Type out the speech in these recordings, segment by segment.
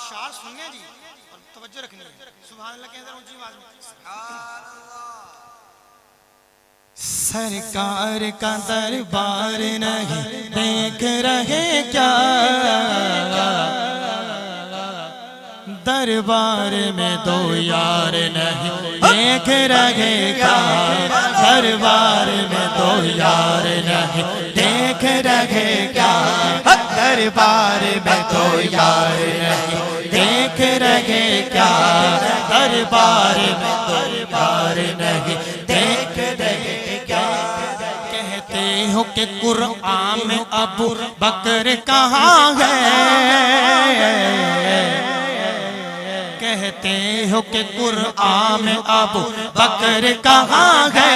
शार सुनने जी और तवज्जो रखनी है। सुभान अल्लाह के अंदर ऊंची आवाज में सरकार का दरबार नहीं देख रहे क्या, दरबार में दो यार नहीं देख रहे क्या, दरबार में दो यार नहीं देख रहे क्या, दरबार में दो यार नहीं देख रहे क्या, दरबार में दो यार नहीं देख रहे क्या। कहते हो कि कुरआन में अबू बकर कहाँ है, कहते हो कि कुरआन में अबू बकर कहाँ है,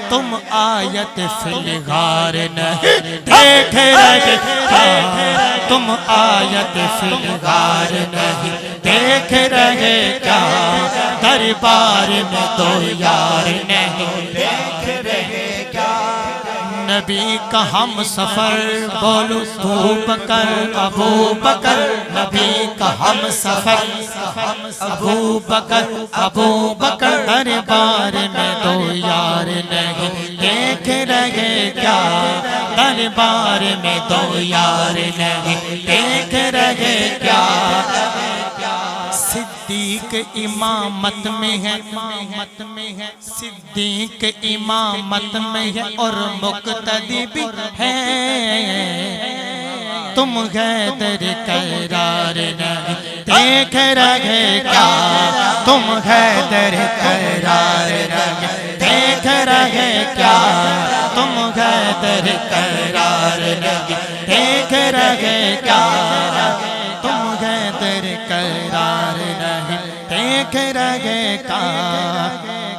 तुम आयत फिलगार नहीं देख रहे क्या, तुम आयत फिलगार नहीं देख रहे क्या, दरबार में दो यार नहीं देख रहे क्या। नबी का हम सफर बोलो अबू बकर, अबू बकर, नबी का हम सफर अबू बकर, अबू बकर, दरबार में दो यार नहीं देख रहे क्या, दरबार में दो यार नहीं देख रहे क्या। सिद्दीक इमामत में है, इमामत में है, सिद्दीक इमामत में है और मुक्तदी भी है, तुम हैदर करार नहीं देख रहे क्या, तुम हैदर करार नहीं देख रहे क्या, तुम हैदर करार नहीं देख रहे क्या, तुम हैदर करार नहीं देख रहे क्या,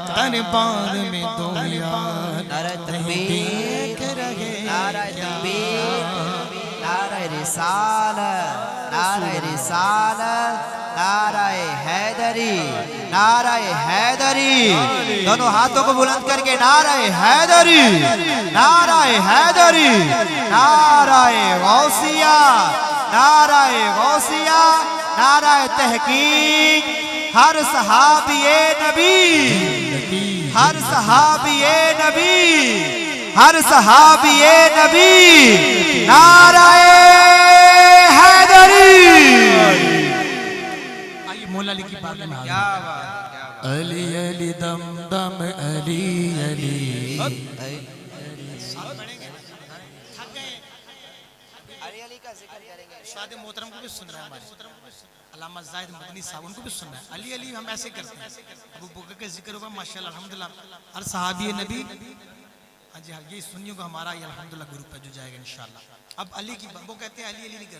दरबार में दो यार नहीं देख रहे क्या। नारे रिसालत, नारे रिसालत, नारे हैदरी, नारे हैदरी, दोनों हाथों को बुलंद करके नारे हैदरी, नारे हैदरी, नारे गौसिया, नारे गौसिया, नारे तहकीक, हर सहाबिये नबी, हर सहाबिये नबी, हर सहाबिये नबी, नारे हैदरी। आइए मौला अली की बात में अली अली दम दम अली अली शादी मोहतरम को भी सुन रहा है, हमारे अल्लामा जाहिद मदनी साहब उनको भी सुनना है। अली अली हम ऐसे करते हैं, अबू बकर का जिक्र हुआ माशाल्लाह अल्हम्दुलिल्लाह, हर सहाबी नबी। हाँ जी हाँ, ये सुनियो को हमारा ये अल्हम्दुलिल्लाह ग्रुप है जो जाएगा इंशाल्लाह। अब अली की वो कहते हैं अली अली नहीं करते।